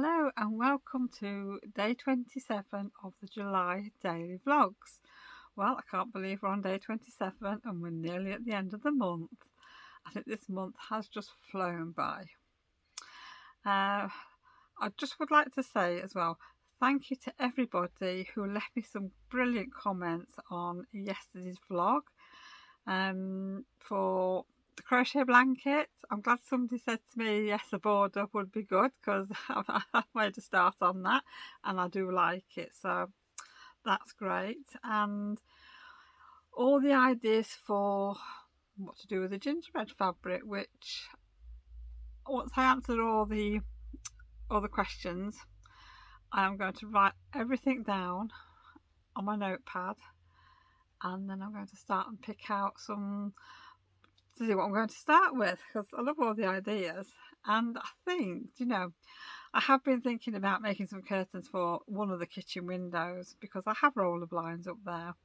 Hello and welcome to day 27 of the July daily vlogs. Well, I can't believe we're on day 27 and we're nearly at the end of the month. I think this month has just flown by. I just would like to say as well, thank you to everybody who left me some brilliant comments on yesterday's vlog for the crochet blanket. I'm glad somebody said to me yes, a border would be good, because I've made a start on that and I do like it, so that's great. And all the ideas for what to do with the gingerbread fabric, which once I answered all the questions, I am going to write everything down on my notepad, and then I'm going to start and pick out some to see what I'm going to start with, because I love all the ideas. And I think, I have been thinking about making some curtains for one of the kitchen windows, because I have roller blinds up there.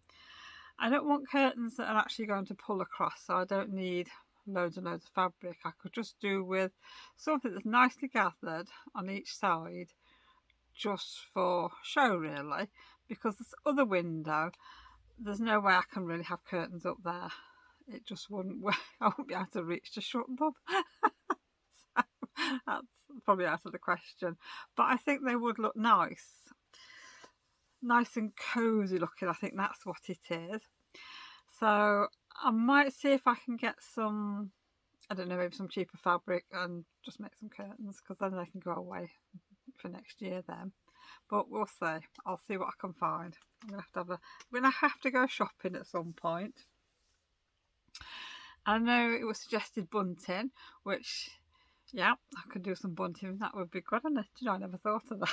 I don't want curtains that are actually going to pull across, so I don't need loads and loads of fabric. I could just do with something that's nicely gathered on each side, just for show really, because this other window, there's no way I can really have curtains up there. It just wouldn't work. I wouldn't be able to reach to shut them. So that's probably out of the question. But I think they would look nice and cosy looking. I think that's what it is. So I might see if I can get some, I don't know, maybe some cheaper fabric and just make some curtains, because then they can go away for next year then. But we'll see. I'll see what I can find. I'm gonna have to go shopping at some point. I know it was suggested bunting, which, yeah, I could do some bunting. That would be good, and I never thought of that.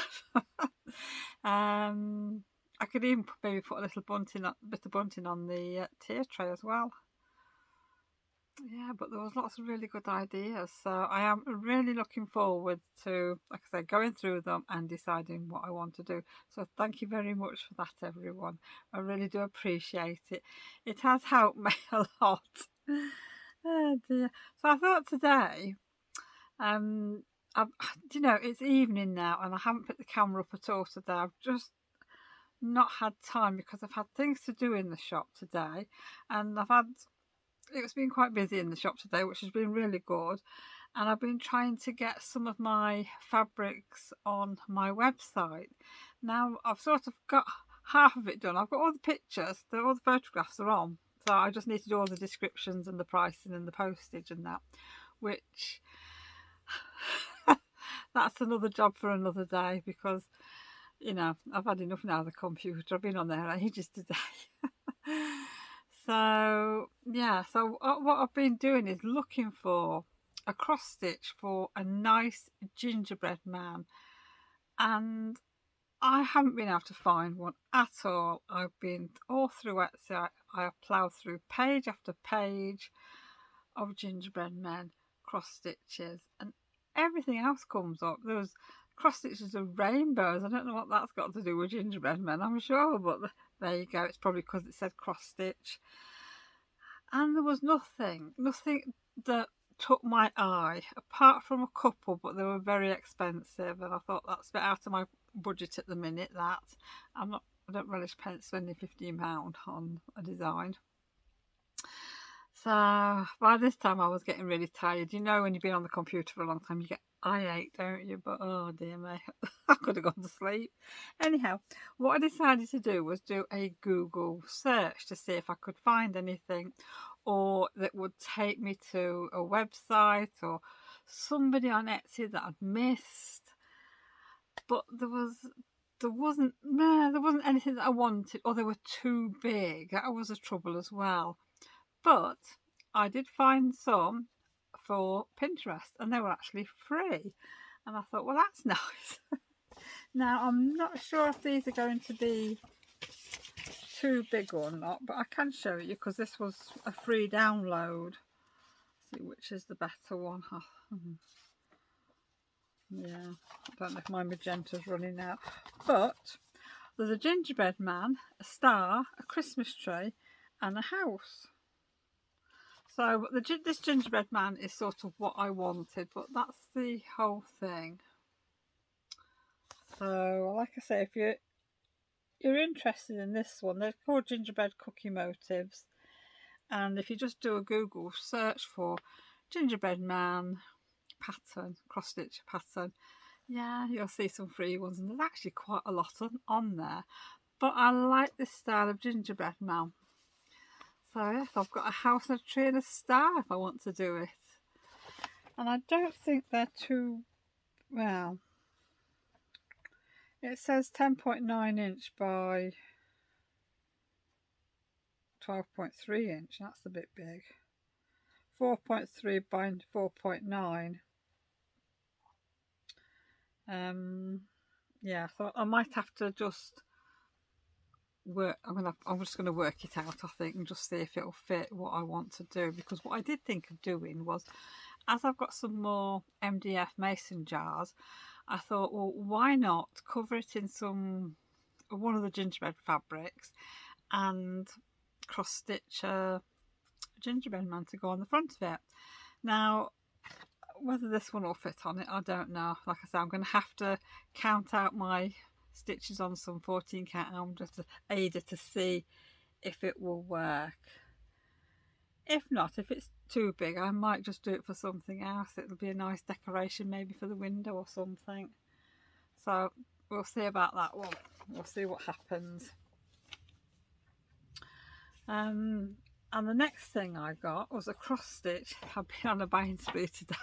I could even maybe put a little bit of bunting on the tier tray as well. Yeah, but there was lots of really good ideas, so I am really looking forward to, like I said, going through them and deciding what I want to do. So thank you very much for that, everyone. I really do appreciate it. It has helped me a lot. Oh dear. So I thought today, it's evening now and I haven't put the camera up at all today. I've just not had time because I've had things to do in the shop today, and it's been quite busy in the shop today, which has been really good. And I've been trying to get some of my fabrics on my website. Now I've sort of got half of it done. I've got all the pictures, all the photographs are on. So I just need to do all the descriptions and the pricing and the postage and that, which that's another job for another day, because I've had enough now of the computer. I've been on there ages today. So yeah, so what I've been doing is looking for a cross stitch for a nice gingerbread man, and I haven't been able to find one at all. I've been all through Etsy. I have ploughed through page after page of gingerbread men cross stitches, and everything else comes up. There's cross stitches of rainbows. I don't know what that's got to do with gingerbread men, I'm sure, but there you go. It's probably because it said cross stitch. And there was nothing that took my eye, apart from a couple, but they were very expensive, and I thought that's a bit out of my budget at the minute. That I don't relish spending £15 on a design. So by this time I was getting really tired. When you've been on the computer for a long time, you get eye ache, don't you? But oh dear me, I could have gone to sleep. Anyhow, what I decided to do was do a Google search to see if I could find anything, or that would take me to a website or somebody on Etsy that I'd missed. But there wasn't anything that I wanted, or they were too big. That was a trouble as well. But I did find some for Pinterest, and they were actually free. And I thought, well, that's nice. Now, I'm not sure if these are going to be too big or not, but I can show you, because this was a free download. Let's see which is the better one. Yeah, I don't know if my magenta's running out. But there's a gingerbread man, a star, a Christmas tree, and a house. So this gingerbread man is sort of what I wanted, but that's the whole thing. So like I say, if you're interested in this one, they're called Gingerbread Cookie Motifs, and if you just do a Google search for Gingerbread Man pattern, cross stitch pattern, yeah, you'll see some free ones, and there's actually quite a lot on there. But I like this style of gingerbread man. So yes, I've got a house and a tree and a star if I want to do it. And I don't think they're too, well, it says 10.9 inch by 12.3 inch. That's a bit big. 4.3 by 4.9. Yeah, I thought I might have to just work. I'm just going to work it out, I think, and just see if it'll fit what I want to do. Because what I did think of doing was, as I've got some more MDF mason jars, I thought, well, why not cover it in one of the gingerbread fabrics and cross stitch a gingerbread man to go on the front of it. Now, whether this one will fit on it, I don't know. Like I say, I'm going to have to count out my stitches on some 14 count Ada to see if it will work. If not, if it's too big, I might just do it for something else. It'll be a nice decoration, maybe for the window or something. So we'll see about that one. We'll see what happens. And the next thing I got was a cross stitch. I've been on a buying spree today.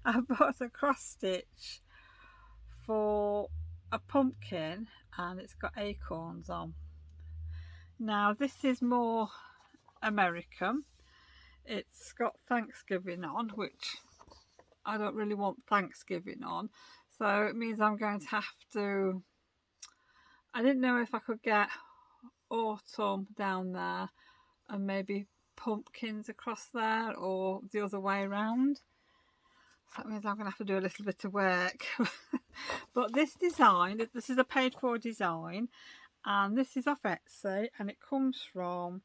I bought a cross stitch for a pumpkin, and it's got acorns on. Now this is more American. It's got Thanksgiving on, which I don't really want Thanksgiving on, so it means I'm going to have to, I didn't know if I could get autumn down there and maybe pumpkins across there, or the other way around. So that means I'm going to have to do a little bit of work. But this design, this is a paid for design, and this is off Etsy, and it comes from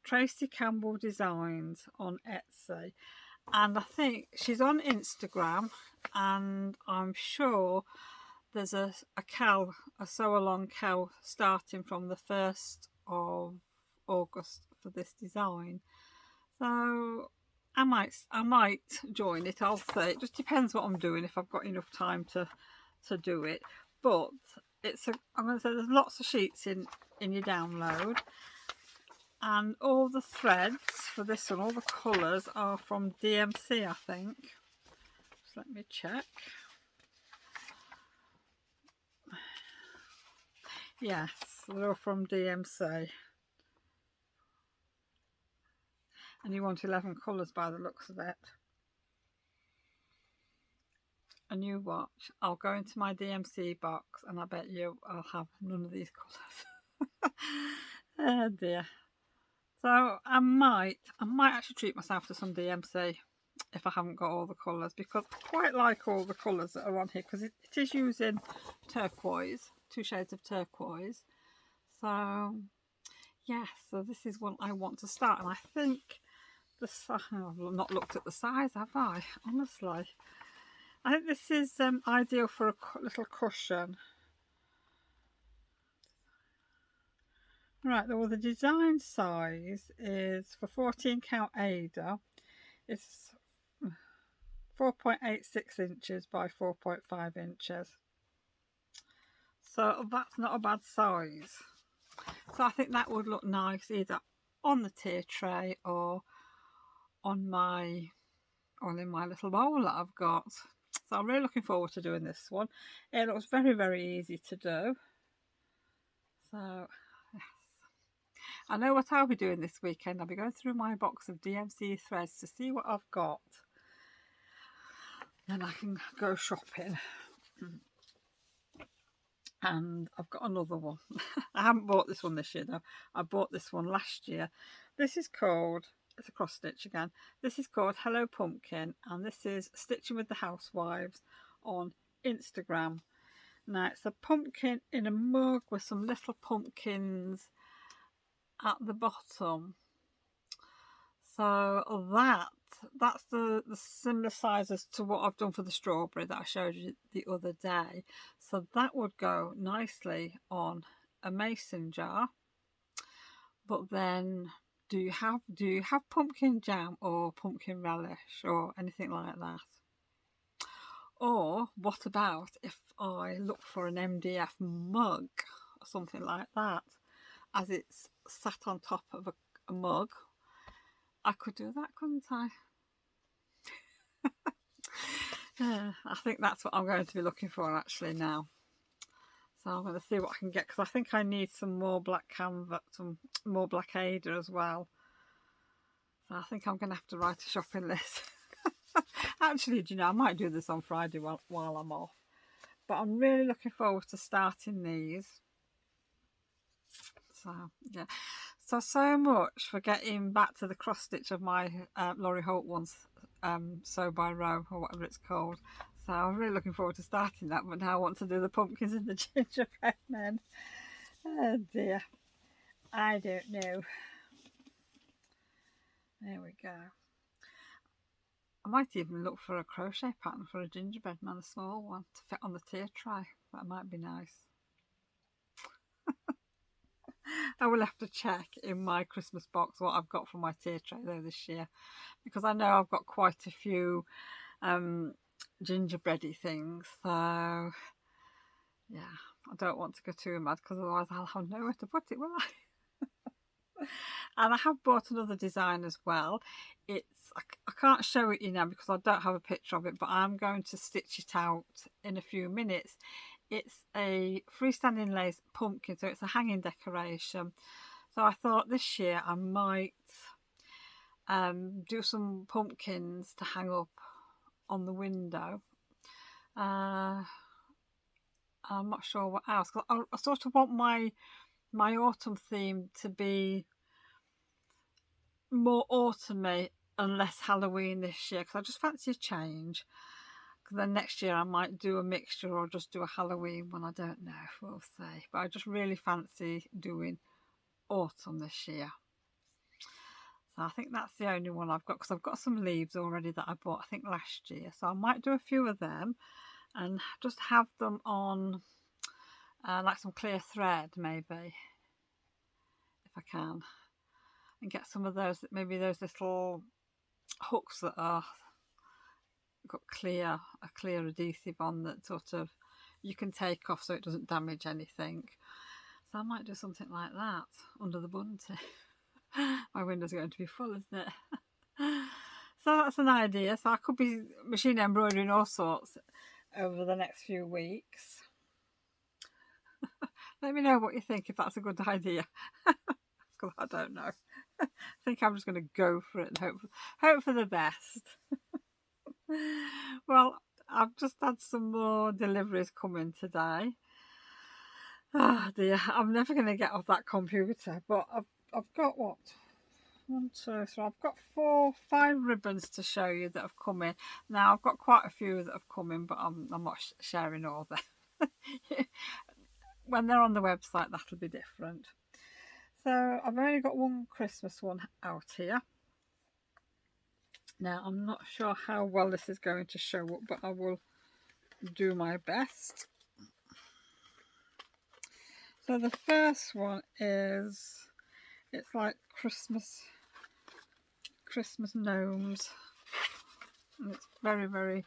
Tracy Campbell Designs on Etsy. And I think she's on Instagram, and I'm sure there's a sew along cow starting from the 1st of August for this design. So I might join it. I'll say it just depends what I'm doing, if I've got enough time to do it. But I'm going to say there's lots of sheets in your download, and all the threads for this one, all the colours are from DMC, I think. Just let me check. Yes, they're all from DMC. And you want 11 colours by the looks of it. And you watch, I'll go into my DMC box and I bet you I'll have none of these colours. Oh dear. So I might actually treat myself to some DMC if I haven't got all the colours, because I quite like all the colours that are on here, because it is using turquoise, 2 shades of turquoise. So yes, so this is one I want to start, and I think I've not looked at the size, have I? Honestly, I think this is ideal for a little cushion. Right, well, the design size is for 14 count Ada. It's 4.86 inches by 4.5 inches. So that's not a bad size. So I think that would look nice either on the tier tray or in my little bowl that I've got. So I'm really looking forward to doing this one. It looks very, very easy to do. So yes, I know what I'll be doing this weekend. I'll be going through my box of DMC threads to see what I've got. Then I can go shopping. And I've got another one. I haven't bought this one this year though. I bought this one last year. This is called, it's a cross stitch again. This is called Hello Pumpkin, and this is Stitching with the Housewives on Instagram. Now it's a pumpkin in a mug with some little pumpkins at the bottom. So that the similar sizes to what I've done for the strawberry that I showed you the other day. So that would go nicely on a mason jar. But then, do you have pumpkin jam or pumpkin relish or anything like that? Or what about if I look for an MDF mug or something like that, as it's sat on top of a mug? I could do that, couldn't I? I think that's what I'm going to be looking for actually now. So I'm going to see what I can get, because I think I need some more black canvas, some more black Ada as well. So I think I'm going to have to write a shopping list. Actually, do you know, I might do this on Friday while I'm off. But I'm really looking forward to starting these. So, yeah. So much for getting back to the cross stitch of my Laurie Holt ones, Sew by Row, or whatever it's called. So I'm really looking forward to starting that, but now I want to do the pumpkins and the gingerbread men. Oh dear, I don't know. There we go. I might even look for a crochet pattern for a gingerbread man, a small one, to fit on the tier tray. That might be nice. I will have to check in my Christmas box what I've got for my tier tray though this year, because I know I've got quite a few gingerbready things, so yeah, I don't want to go too mad, because otherwise I'll have nowhere to put it, will I? And I have bought another design as well. I can't show it you now because I don't have a picture of it, but I'm going to stitch it out in a few minutes. It's a freestanding lace pumpkin, so it's a hanging decoration. So I thought this year I might do some pumpkins to hang up on the window. I'm not sure what else, because I sort of want my autumn theme to be more autumny and less Halloween this year, because I just fancy a change. Because then next year I might do a mixture or just do a Halloween one, I don't know, we'll see. But I just really fancy doing autumn this year. So I think that's the only one I've got, because I've got some leaves already that I bought I think last year, so I might do a few of them and just have them on like some clear thread maybe, if I can, and get some of those, maybe those little hooks that are got a clear adhesive on, that sort of you can take off so it doesn't damage anything. So I might do something like that under the bunting. My window's going to be full, isn't it? So that's an idea. So I could be machine embroidering all sorts over the next few weeks. Let me know what you think, if that's a good idea. Because I don't know. I think I'm just going to go for it and hope for the best. Well, I've just had some more deliveries coming today. Oh dear, I'm never going to get off that computer. But I've got what? 1, 2, 3. I've got 5 ribbons to show you that have come in. Now I've got quite a few that have come in, but I'm not sharing all of them. When they're on the website, that'll be different. So I've only got one Christmas one out here. Now I'm not sure how well this is going to show up, but I will do my best. So the first one is, it's like Christmas gnomes, and it's very, very,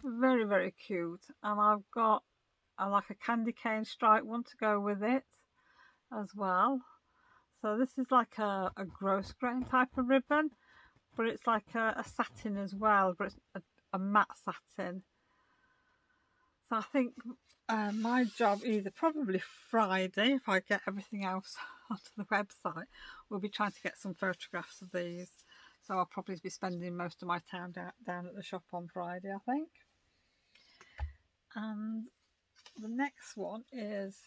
very, very cute. And I've got like a candy cane stripe one to go with it as well. So this is like a gross grain type of ribbon, but it's like a satin as well, but it's a matte satin. So I think my job, either probably Friday, if I get everything else onto the website, will be trying to get some photographs of these. So I'll probably be spending most of my time down at the shop on Friday, I think. And the next one is,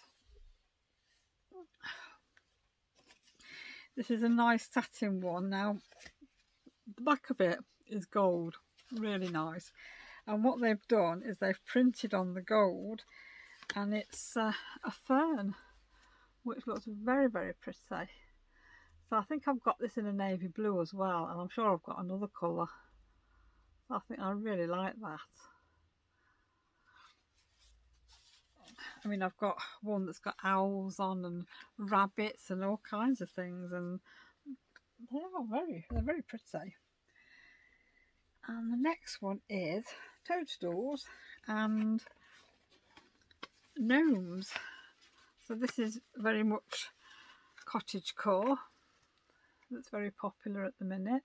this is a nice satin one. Now the back of it is gold, really nice. And what they've done is they've printed on the gold, and it's a fern, which looks very, very pretty. So I think I've got this in a navy blue as well, and I'm sure I've got another colour I think I really like that. I mean, I've got one that's got owls on and rabbits and all kinds of things, and they're very pretty. And the next one is Toadstools and Gnomes. So this is very much cottagecore. That's very popular at the minute.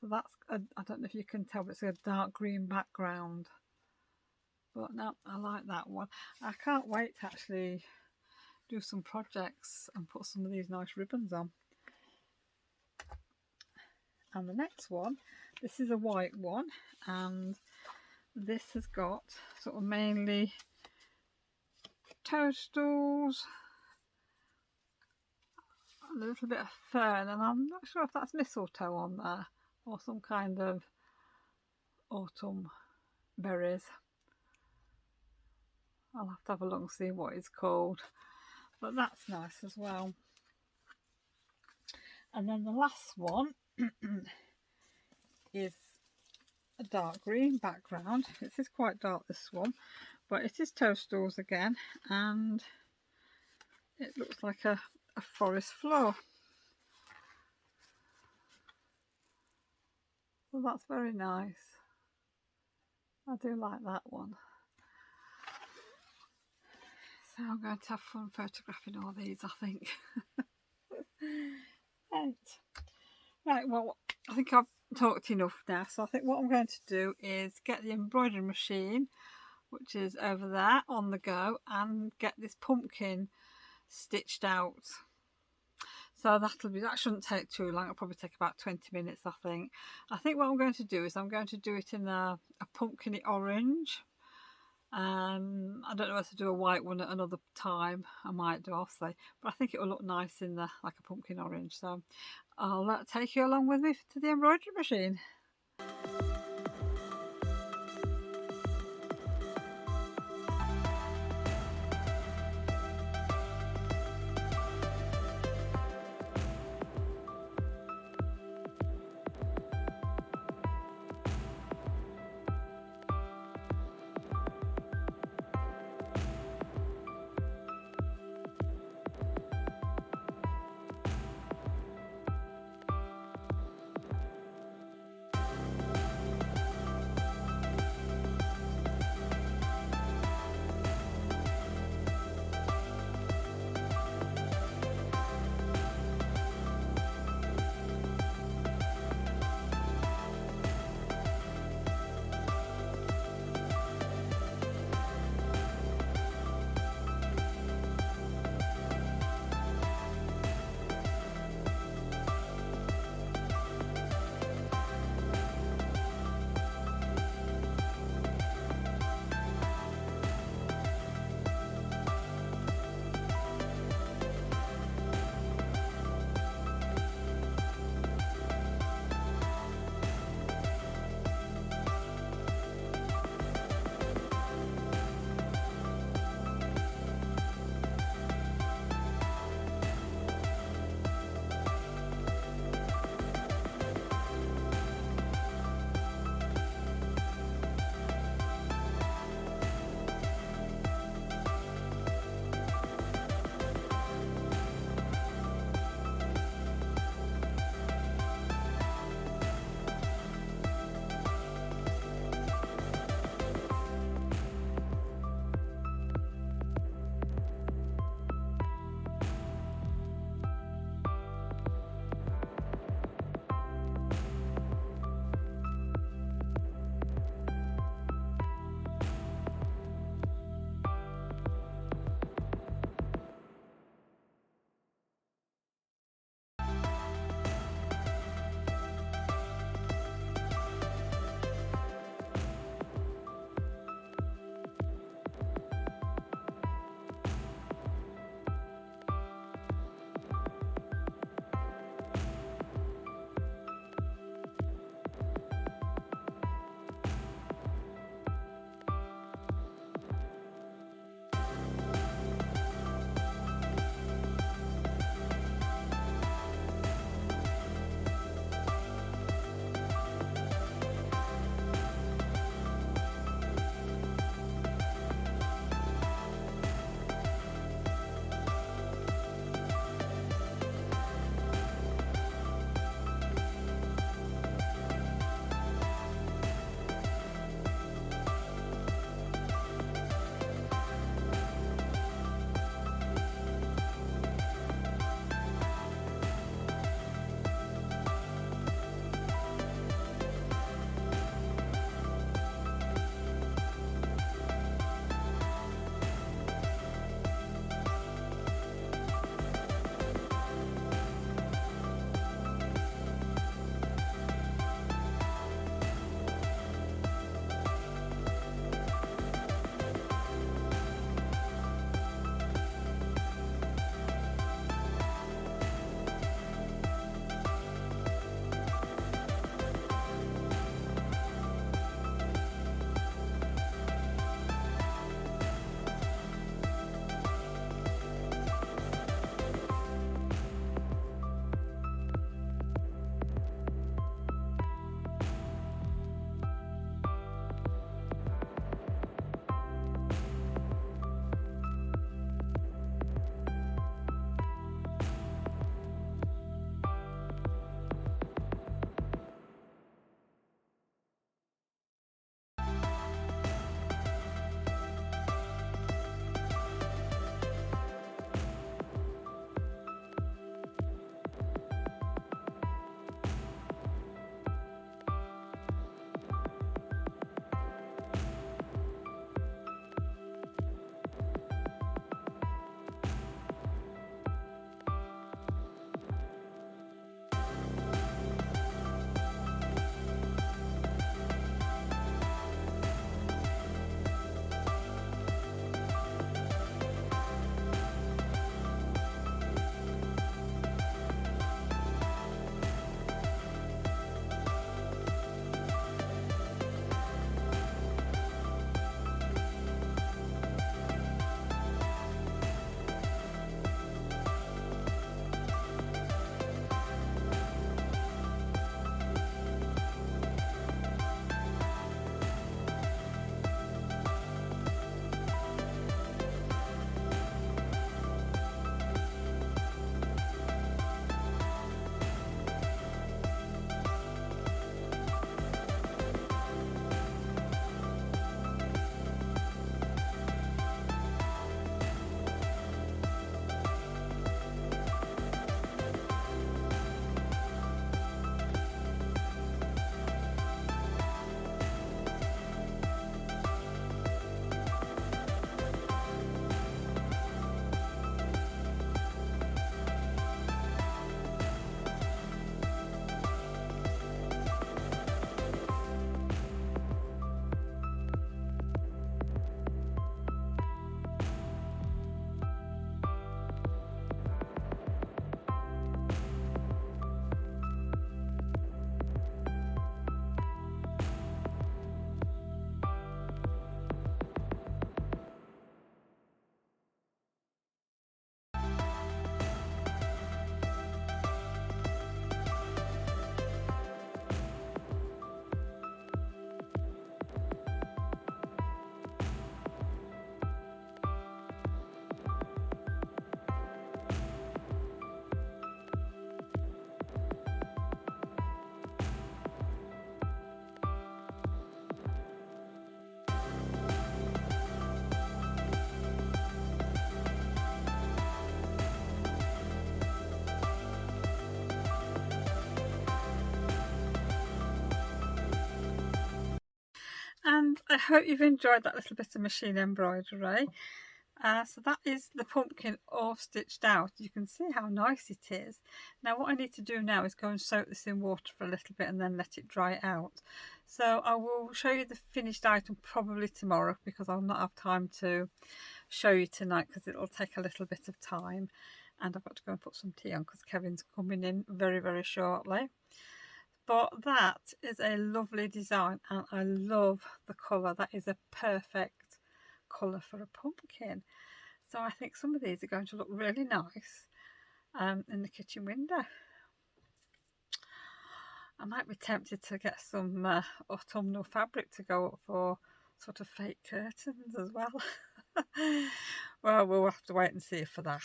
So that's, I don't know if you can tell, but it's a dark green background. But no, I like that one. I can't wait to actually do some projects and put some of these nice ribbons on. And the next one, this is a white one, and this has got sort of mainly toadstools, a little bit of fern, and I'm not sure if that's mistletoe on there or some kind of autumn berries. I'll have to have a look and see what it's called, but that's nice as well. And then the last one is a dark green background. It is quite dark, this one, but it is toadstools again, and it looks like a forest floor. So that's very nice. I do like that one. So I'm going to have fun photographing all these, I think. Right, well, I think I've talked enough now, so I think what I'm going to do is get the embroidery machine, which is over there on the go, and get this pumpkin stitched out. So that shouldn't take too long. It'll probably take about 20 minutes, I think. I think what I'm going to do is I'm going to do it in a pumpkin-y orange. I don't know whether to do a white one at another time. I might do, I'll say, but I think it will look nice in like a pumpkin orange. So I'll take you along with me to the embroidery machine. I hope you've enjoyed that little bit of machine embroidery. So that is the pumpkin all stitched out. You can see how nice it is. Now what I need to do now is go and soak this in water for a little bit and then let it dry out. So I will show you the finished item probably tomorrow, because I'll not have time to show you tonight because it'll take a little bit of time, and I've got to go and put some tea on because Kevin's coming in very, very shortly. But that is a lovely design and I love the colour. That is a perfect colour for a pumpkin. So I think some of these are going to look really nice in the kitchen window. I might be tempted to get some autumnal fabric to go up for sort of fake curtains as well. Well, we'll have to wait and see for that.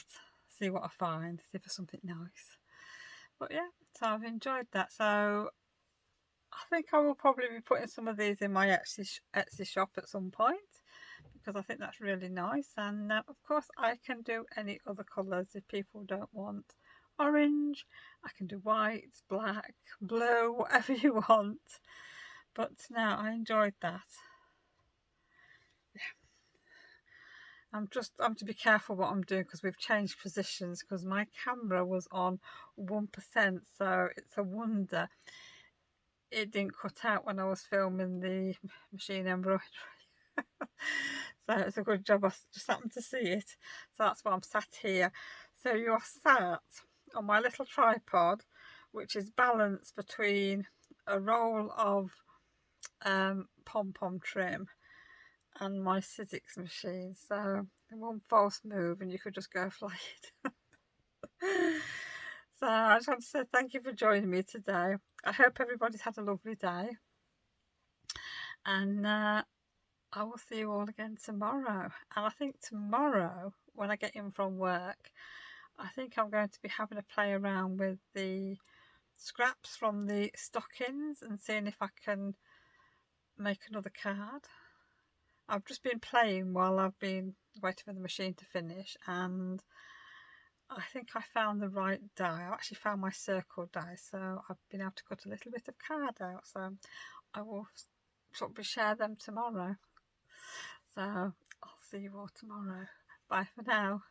See what I find, see for something nice. But yeah, so I've enjoyed that. So I think I will probably be putting some of these in my Etsy shop at some point, because I think that's really nice. And of course I can do any other colours if people don't want orange. I can do white, black, blue, whatever you want. But now I enjoyed that. I'm to be careful what I'm doing because we've changed positions, because my camera was on 1%, so it's a wonder it didn't cut out when I was filming the machine embroidery. So it's a good job I just happened to see it. So that's why I'm sat here. So you're sat on my little tripod, which is balanced between a roll of pom-pom trim and my Sandygate machine. So one false move and you could just go flying. So I just want to say thank you for joining me today. I hope everybody's had a lovely day, and I will see you all again tomorrow. And I think tomorrow when I get in from work, I think I'm going to be having a play around with the scraps from the stockings and seeing if I can make another card. I've just been playing while I've been waiting for the machine to finish, and I think I found the right die. I actually found my circle die, so I've been able to cut a little bit of card out. So I will sort of share them tomorrow. So I'll see you all tomorrow. Bye for now.